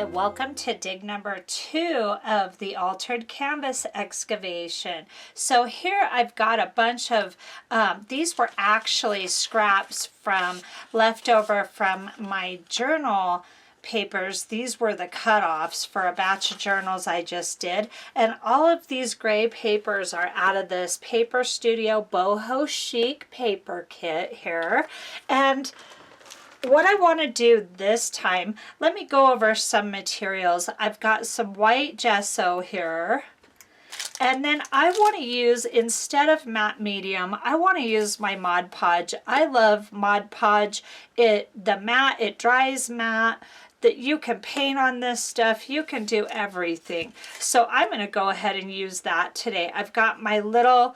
and welcome to dig number 2 of the altered canvas excavation. So here I've got a bunch of, these were actually scraps from leftover from my journal papers. These were the cutoffs for a batch of journals I just did, and all of these gray papers are out of this Paper Studio Boho Chic paper kit here. And what I want to do this time, let me go over some materials. I've got some white gesso here, and then I want to use, instead of matte medium, I want to use my Mod Podge. I love Mod Podge. The matte, it dries matte. That you can paint on this stuff, you can do everything. So I'm going to go ahead and use that today. I've got my little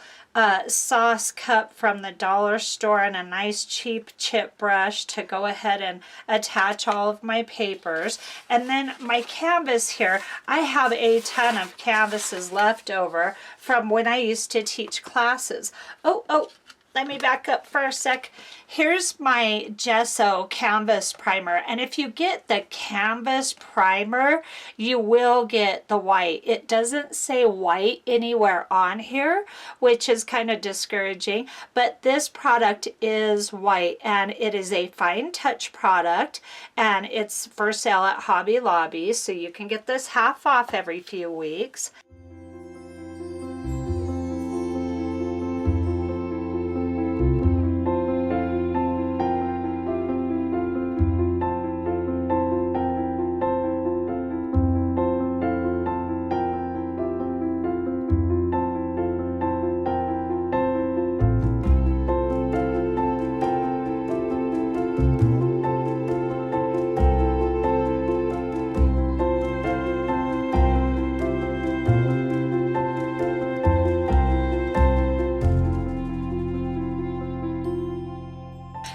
sauce cup from the dollar store and a nice cheap chip brush to go ahead and attach all of my papers. And then my canvas here, I have a ton of canvases left over from when I used to teach classes. Let me back up for a sec. Here's my gesso canvas primer, and if you get the canvas primer, you will get the white. It doesn't say white anywhere on here, which is kind of discouraging, but this product is white, and it is a fine touch product, and it's for sale at Hobby Lobby, so you can get this half off every few weeks.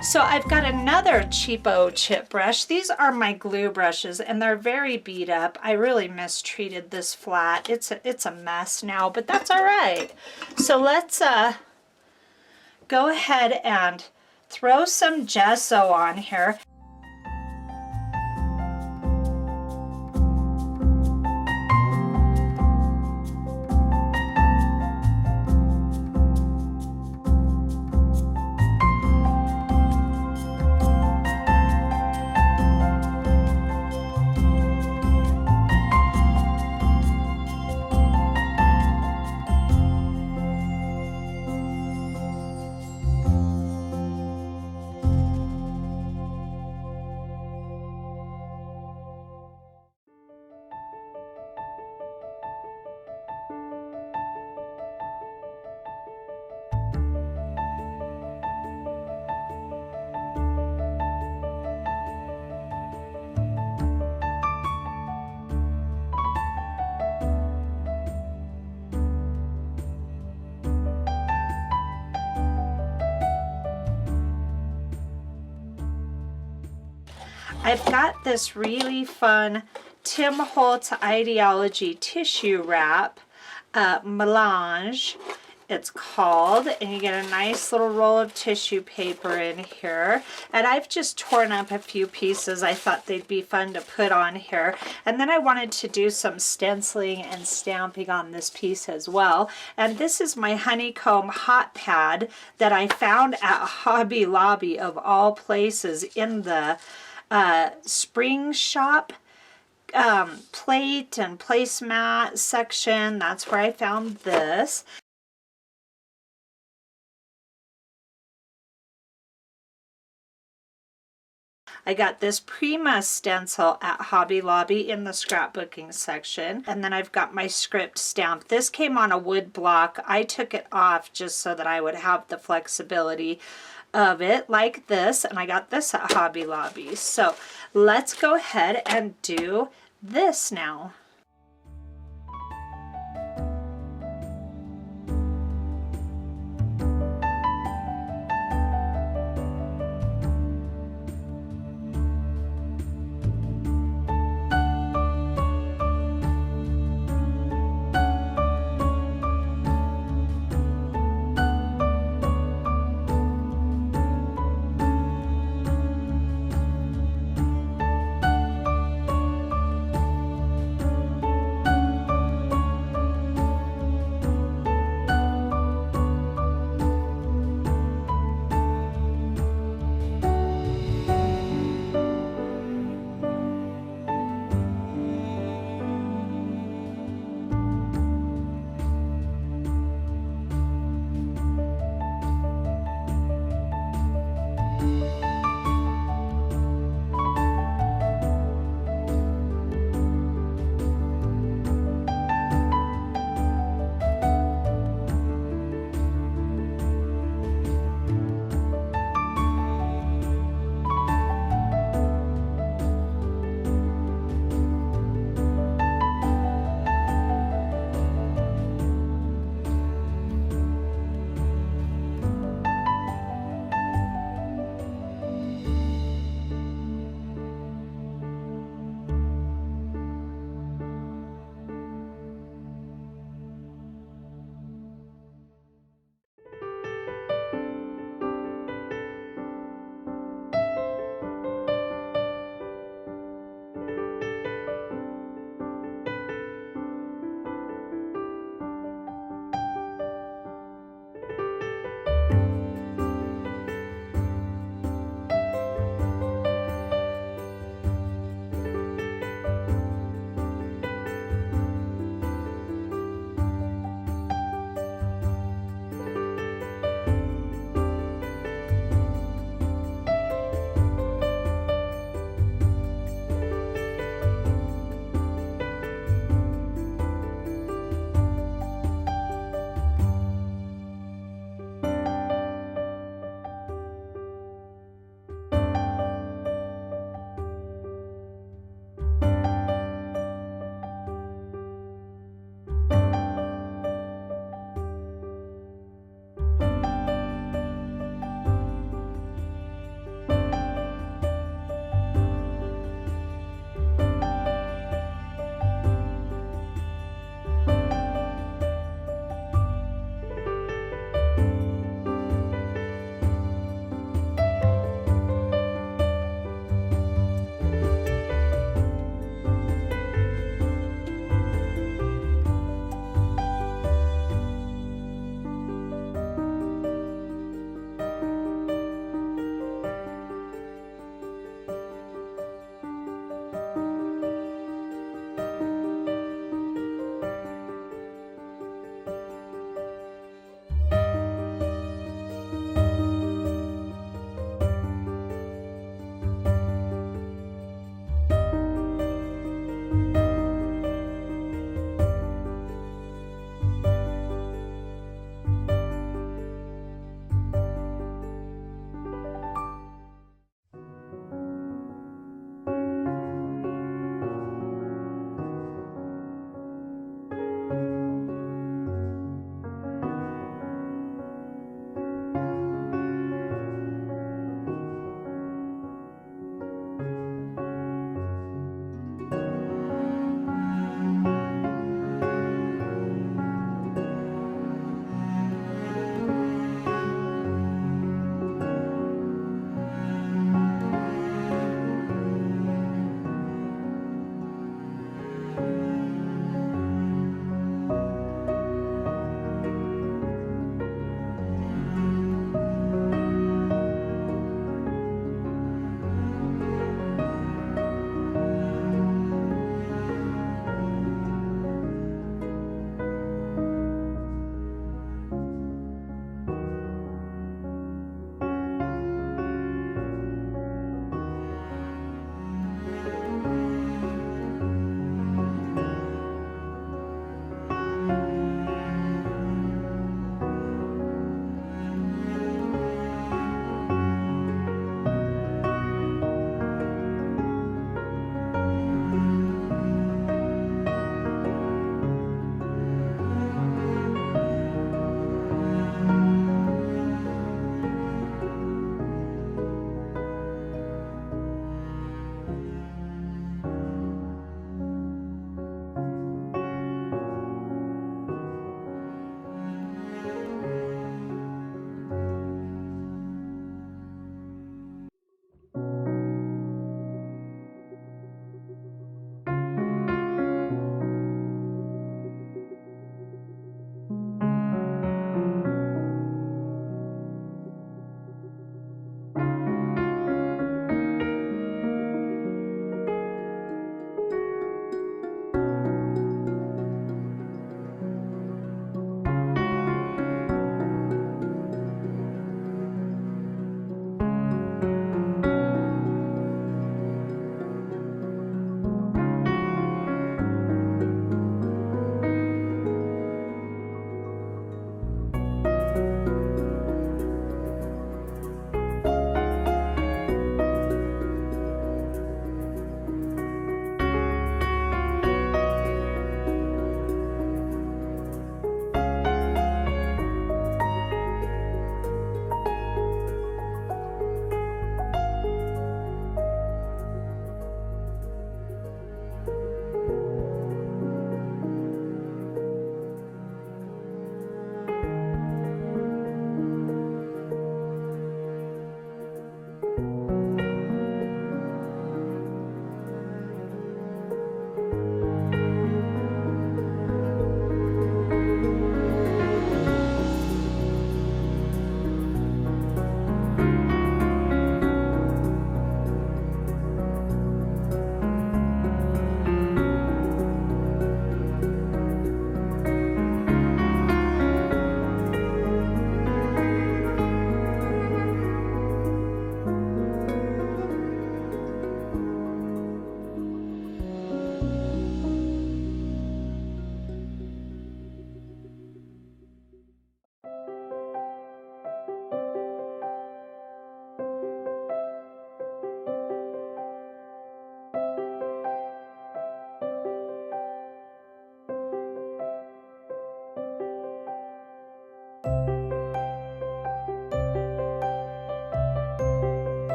So I've got another cheapo chip brush. These are my glue brushes, and they're very beat up. I really mistreated this flat. It's a mess now, but that's all right. So let's go ahead and throw some gesso on here. I've got this really fun Tim Holtz Ideology tissue wrap, melange it's called, and you get a nice little roll of tissue paper in here, and I've just torn up a few pieces. I thought they'd be fun to put on here, and then I wanted to do some stenciling and stamping on this piece as well. And this is my honeycomb hot pad that I found at Hobby Lobby of all places, in the spring shop plate and placemat section. That's where I found this. I got this Prima stencil at Hobby Lobby in the scrapbooking section. And then I've got my script stamp. This came on a wood block. I took it off just so that I would have the flexibility of it like this. And I got this at Hobby Lobby. So let's go ahead and do this now.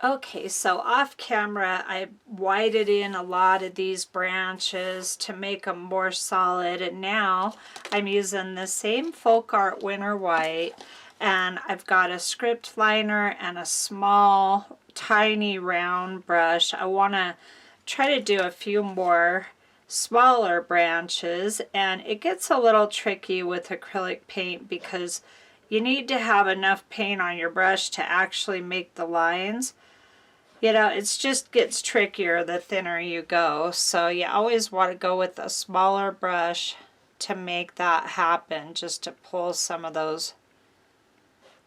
Okay, so off camera, I whited in a lot of these branches to make them more solid, and now I'm using the same Folk Art Winter White, and I've got a script liner and a small, tiny round brush. I want to try to do a few more smaller branches, and it gets a little tricky with acrylic paint because you need to have enough paint on your brush to actually make the lines. You know, it just gets trickier the thinner you go. So you always want to go with a smaller brush to make that happen, just to pull some of those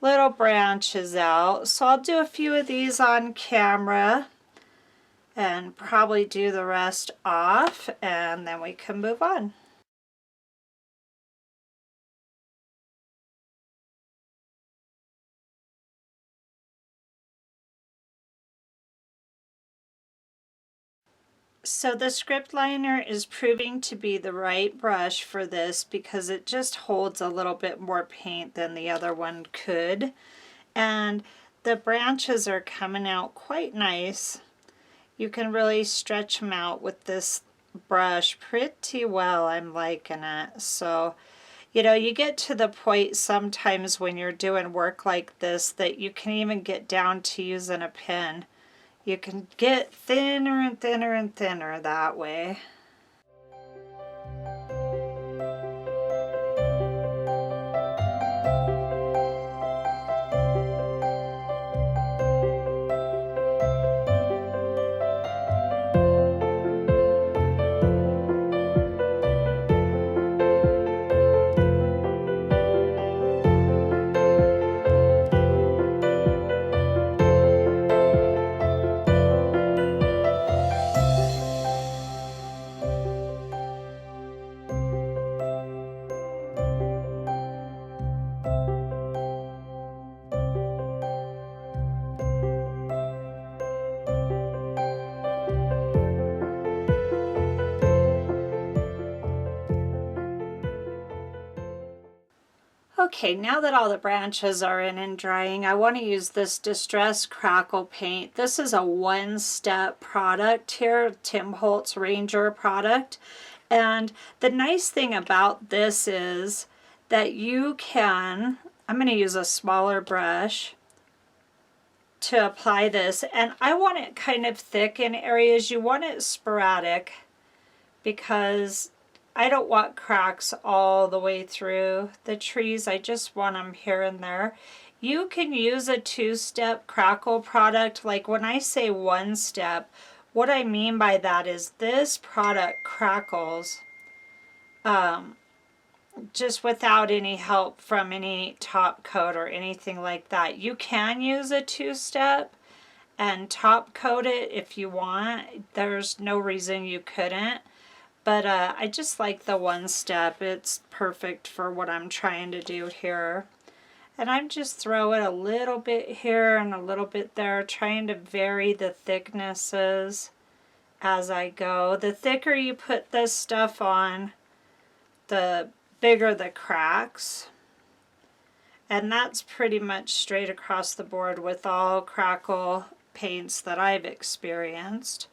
little branches out. So I'll do a few of these on camera and probably do the rest off, and then we can move on. So the script liner is proving to be the right brush for this because it just holds a little bit more paint than the other one could. And the branches are coming out quite nice. You can really stretch them out with this brush pretty well. I'm liking it. So, you know, you get to the point sometimes when you're doing work like this that you can even get down to using a pen. You can get thinner and thinner and thinner that way. Okay, now that all the branches are in and drying, I want to use this Distress Crackle paint. This is a one-step product here, Tim Holtz Ranger product. And the nice thing about this is that you can, I'm going to use a smaller brush to apply this. And I want it kind of thick in areas. You want it sporadic because I don't want cracks all the way through the trees. I just want them here and there. You can use a two-step crackle product. Like when I say one step, what I mean by that is this product crackles just without any help from any top coat or anything like that. You can use a two-step and top coat it if you want. There's no reason you couldn't. But I just like the one step. It's perfect for what I'm trying to do here. And I'm just throwing a little bit here and a little bit there, trying to vary the thicknesses as I go. The thicker you put this stuff on, the bigger the cracks. And that's pretty much straight across the board with all crackle paints that I've experienced.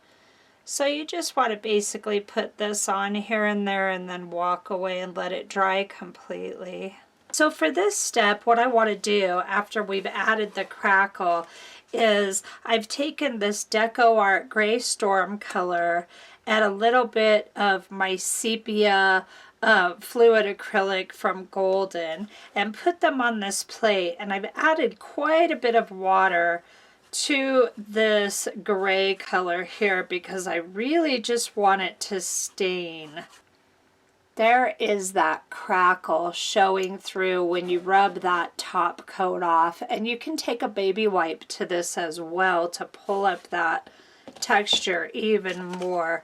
So you just want to basically put this on here and there and then walk away and let it dry completely. So for this step, what I want to do after we've added the crackle is I've taken this Deco Art Gray Storm color and a little bit of my sepia fluid acrylic from Golden and put them on this plate, and I've added quite a bit of water to this gray color here because I really just want it to stain. There is that crackle showing through when you rub that top coat off, and you can take a baby wipe to this as well to pull up that texture even more.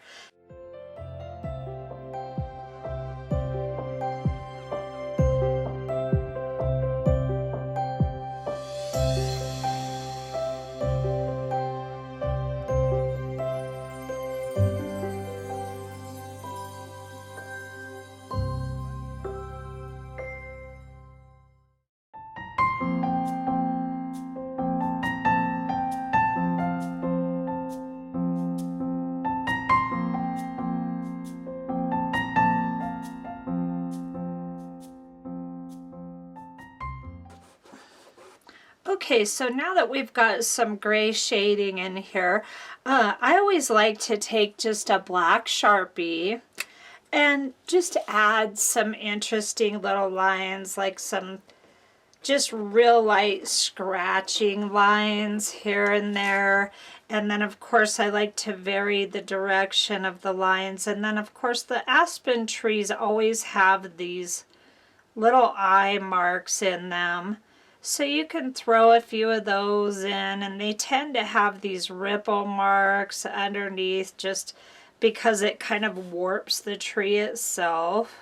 Okay, so now that we've got some gray shading in here, I always like to take just a black Sharpie and just add some interesting little lines, like some just real light scratching lines here and there. And then of course I like to vary the direction of the lines. And then of course the aspen trees always have these little eye marks in them. So you can throw a few of those in, and they tend to have these ripple marks underneath just because it kind of warps the tree itself.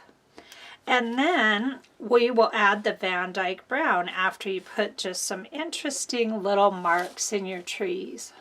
And then we will add the Van Dyke Brown after you put just some interesting little marks in your trees.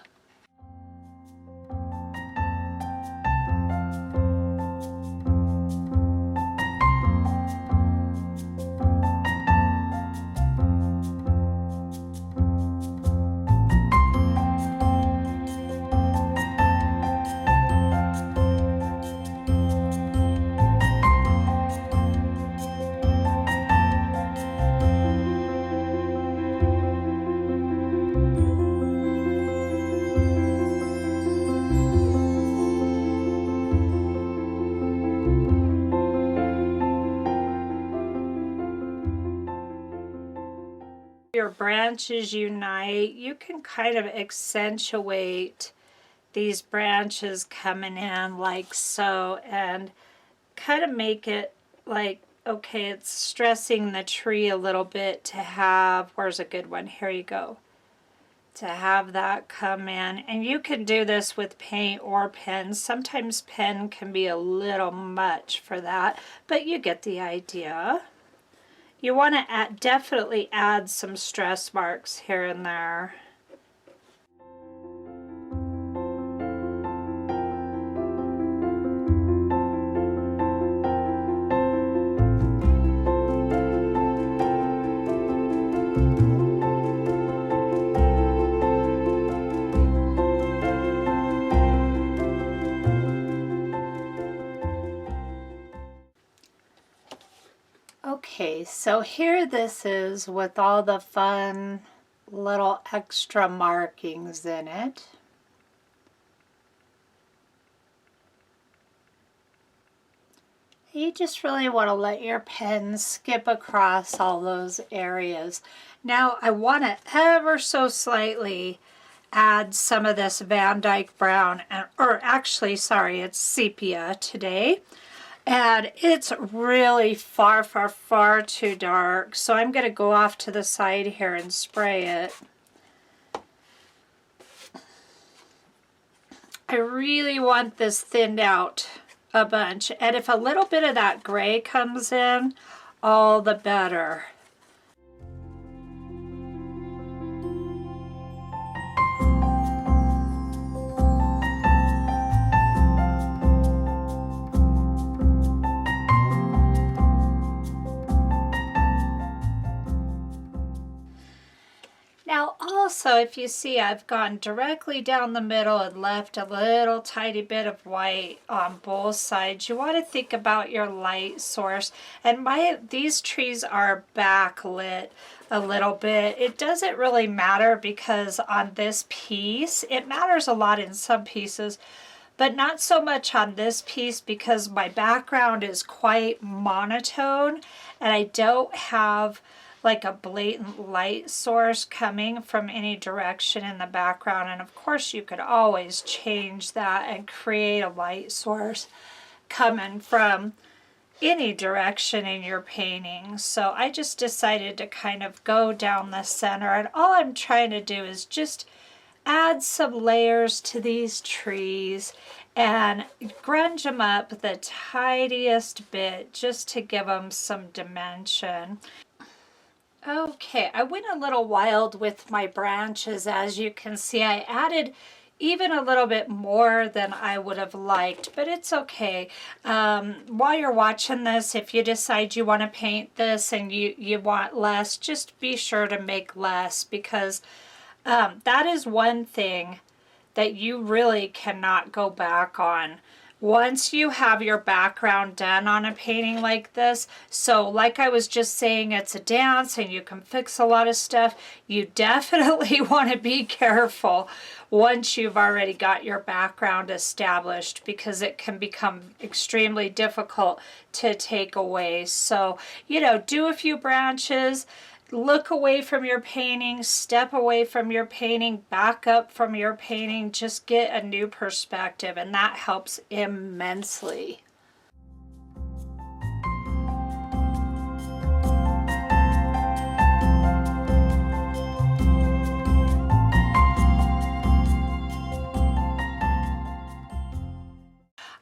Your branches unite, you can kind of accentuate these branches coming in like so, and kind of make it like, okay, it's stressing the tree a little bit to have, where's a good one, here you go, to have that come in. And you can do this with paint or pen. Sometimes pen can be a little much for that, but you get the idea. You want to definitely add some stress marks here and there. Okay, so here this is with all the fun little extra markings in it. You just really want to let your pen skip across all those areas. Now I want to ever so slightly add some of this Van Dyke Brown, or actually, sorry, it's sepia today. And it's really far, far, far too dark. So I'm going to go off to the side here and spray it. I really want this thinned out a bunch. And if a little bit of that gray comes in, all the better. Now also, if you see, I've gone directly down the middle and left a little tiny bit of white on both sides. You want to think about your light source. And these trees are backlit a little bit. It doesn't really matter because on this piece, it matters a lot in some pieces, but not so much on this piece because my background is quite monotone and I don't have like a blatant light source coming from any direction in the background. And of course you could always change that and create a light source coming from any direction in your painting. So I just decided to kind of go down the center, and all I'm trying to do is just add some layers to these trees and grunge them up the tiniest bit just to give them some dimension. Okay, I went a little wild with my branches. As you can see, I added even a little bit more than I would have liked, but it's okay. While you're watching this, if you decide you want to paint this and you want less, just be sure to make less, because that is one thing that you really cannot go back on once you have your background done on a painting like this, so like I was just saying, it's a dance and you can fix a lot of stuff, you definitely want to be careful once you've already got your background established, because it can become extremely difficult to take away. So, you know, do a few branches, look away from your painting, step away from your painting, back up from your painting, just get a new perspective, and that helps immensely.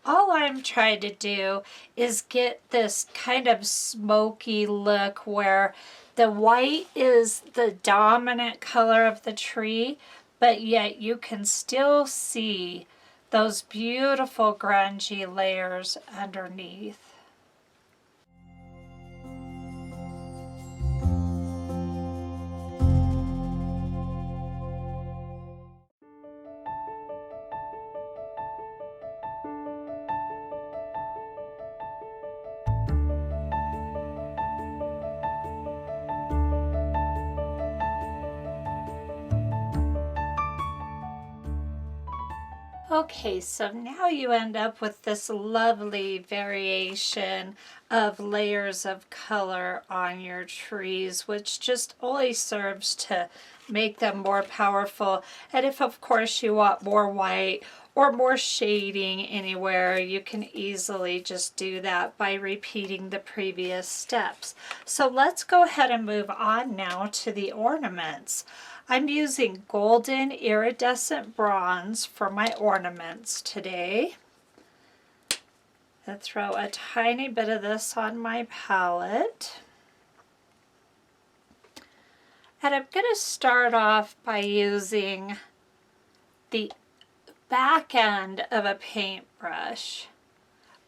All I'm trying to do is get this kind of smoky look where the white is the dominant color of the tree, but yet you can still see those beautiful grungy layers underneath. Okay, so now you end up with this lovely variation of layers of color on your trees, which just only serves to make them more powerful. And if of course you want more white or more shading anywhere, you can easily just do that by repeating the previous steps. So let's go ahead and move on now to the ornaments. I'm using golden iridescent bronze for my ornaments today. I'll throw a tiny bit of this on my palette. And I'm going to start off by using the back end of a paintbrush.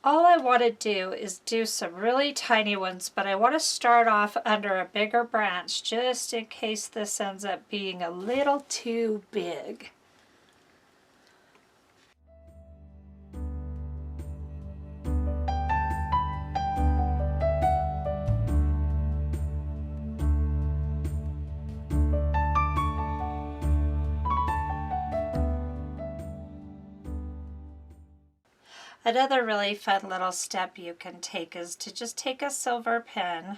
All I want to do is do some really tiny ones, but I want to start off under a bigger branch just in case this ends up being a little too big. Another really fun little step you can take is to just take a silver pen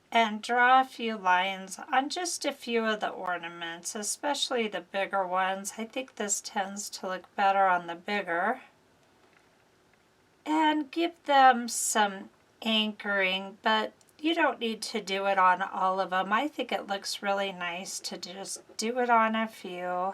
and draw a few lines on just a few of the ornaments, especially the bigger ones. I think this tends to look better on the bigger. And give them some anchoring, but you don't need to do it on all of them. I think it looks really nice to just do it on a few.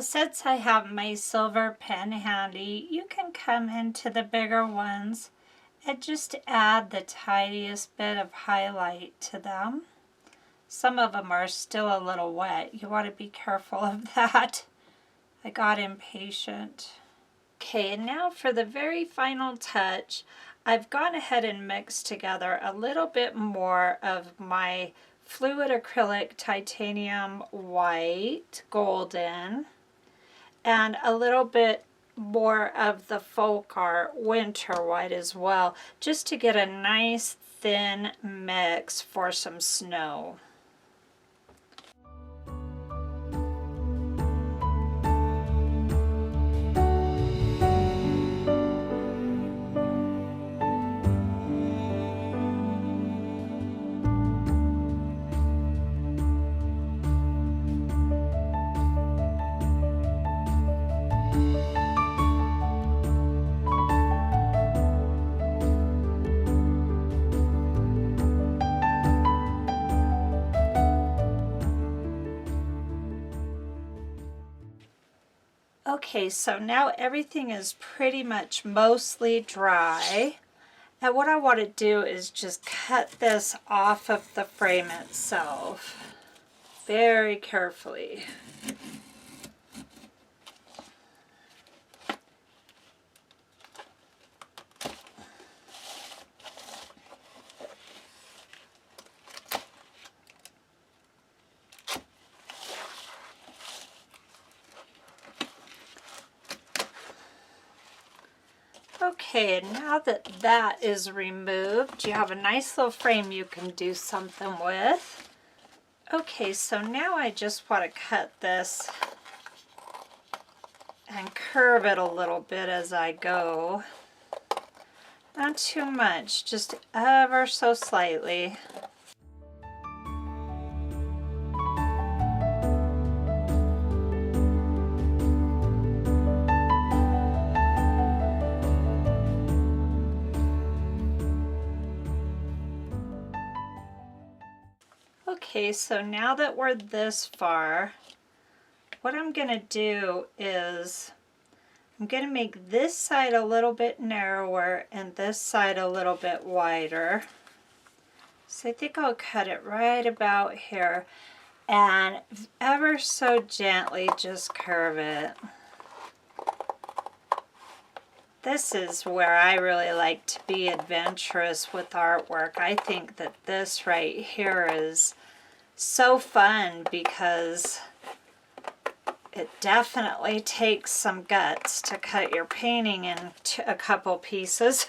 Since I have my silver pen handy, you can come into the bigger ones and just add the tiniest bit of highlight to them. Some of them are still a little wet. You want to be careful of that. I got impatient. Okay, and now for the very final touch, I've gone ahead and mixed together a little bit more of my fluid acrylic titanium white, golden, and a little bit more of the folk art winter white as well, just to get a nice thin mix for some snow. Okay, so now everything is pretty much mostly dry. And what I want to do is just cut this off of the frame itself very carefully. Okay, and now that that is removed, you have a nice little frame you can do something with. Okay, so now I just want to cut this and curve it a little bit as I go. Not too much, just ever so slightly. Okay, so now that we're this far, what I'm going to do is I'm going to make this side a little bit narrower and this side a little bit wider. So I think I'll cut it right about here and ever so gently just curve it. This is where I really like to be adventurous with artwork. I think that this right here is so fun because it definitely takes some guts to cut your painting into a couple pieces.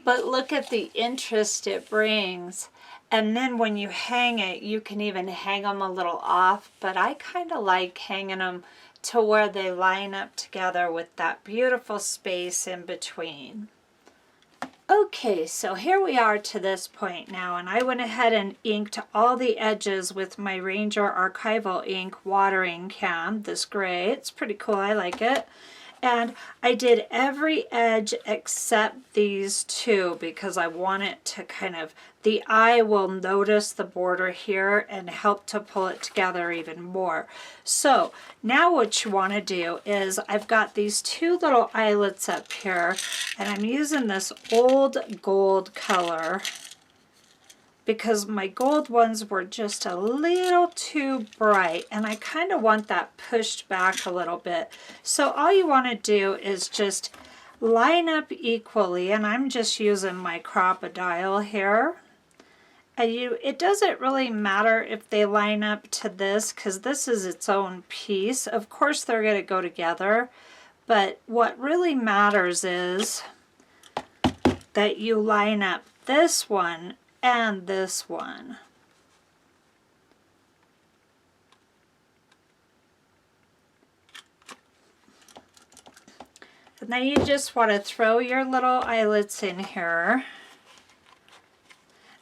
But look at the interest it brings. And then when you hang it, you can even hang them a little off. But I kind of like hanging them to where they line up together with that beautiful space in between. Okay, so here we are to this point now, and I went ahead and inked all the edges with my Ranger Archival ink watering can, this gray. It's pretty cool, I like it. And I did every edge except these two because I want it to kind of, the eye will notice the border here and help to pull it together even more. So now what you want to do is I've got these two little eyelets up here and I'm using this old gold color because my gold ones were just a little too bright and I kind of want that pushed back a little bit. So all you want to do is just line up equally, and I'm just using my crocodile here. And it doesn't really matter if they line up to this because this is its own piece. Of course they're going to go together, but what really matters is that you line up this one and this one. And then you just want to throw your little eyelets in here.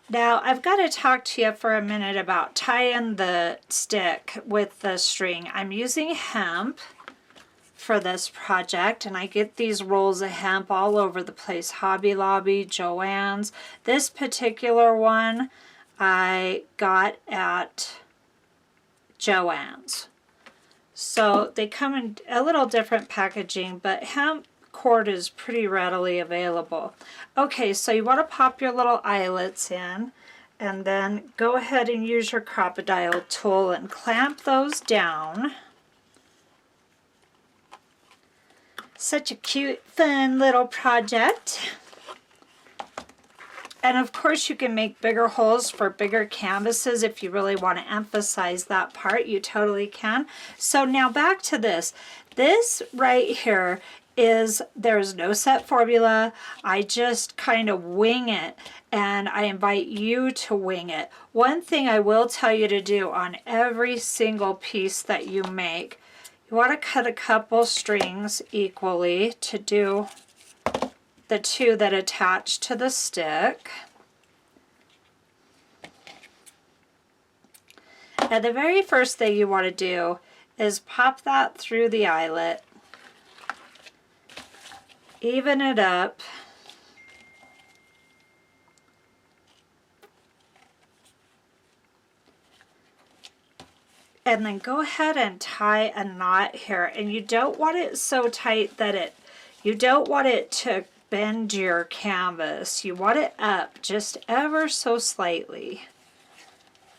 Now I've got to talk to you for a minute about tying the stick with the string. I'm using hemp for this project, and I get these rolls of hemp all over the place, Hobby Lobby, Joann's. This particular one I got at Joann's. So they come in a little different packaging, but hemp cord is pretty readily available. Okay, so you want to pop your little eyelets in and then go ahead and use your crocodile tool and clamp those down. Such a cute, fun little project. And of course you can make bigger holes for bigger canvases if you really want to emphasize that part. You totally can. So now back to this. This right here is, there's no set formula. I just kind of wing it, and I invite you to wing it. One thing I will tell you to do on every single piece that you make, you want to cut a couple strings equally to do the two that attach to the stick. And the very first thing you want to do is pop that through the eyelet, even it up, and then go ahead and tie a knot here. And you don't want it so tight that you don't want it to bend your canvas. You want it up just ever so slightly,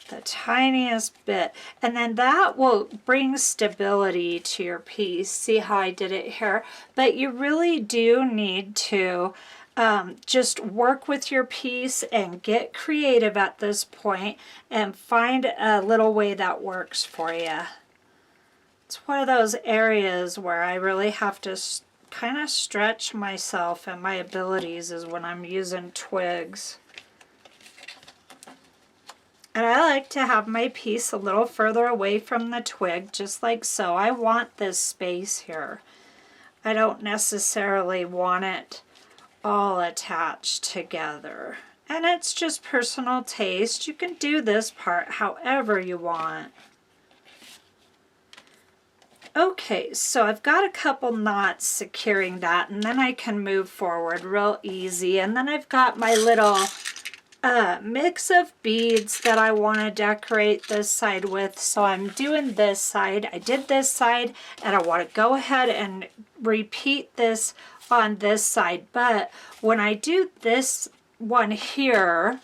the tiniest bit, and then that will bring stability to your piece. See how I did it here? But you really do need to just work with your piece and get creative at this point and find a little way that works for you. It's one of those areas where I really have to kind of stretch myself and my abilities is when I'm using twigs. And I like to have my piece a little further away from the twig, just like so. I want this space here. I don't necessarily want it all attached together. And it's just personal taste. You can do this part however you want. Okay, so I've got a couple knots securing that, and then I can move forward real easy. And then I've got my little mix of beads that I want to decorate this side with. So I'm doing this side. I did this side, and I want to go ahead and repeat this on this side. But when I do this one here,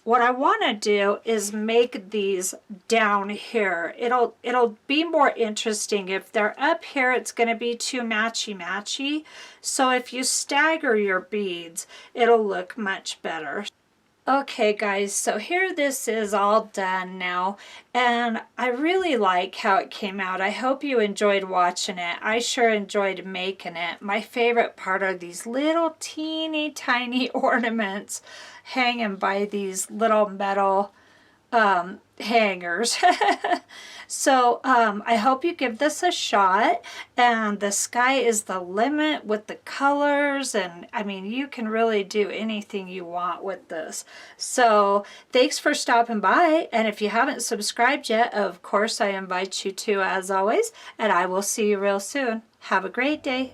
what I want to do is make these down here. It'll be more interesting. If they're up here, it's going to be too matchy-matchy. So if you stagger your beads, it'll look much better. Okay guys, so here this is all done now, and I really like how it came out. I hope you enjoyed watching it. I sure enjoyed making it. My favorite part are these little teeny tiny ornaments hanging by these little metal hangers. So I hope you give this a shot, and the sky is the limit with the colors, and I mean you can really do anything you want with this. So thanks for stopping by, and if you haven't subscribed yet, of course I invite you to, as always, and I will see you real soon. Have a great day.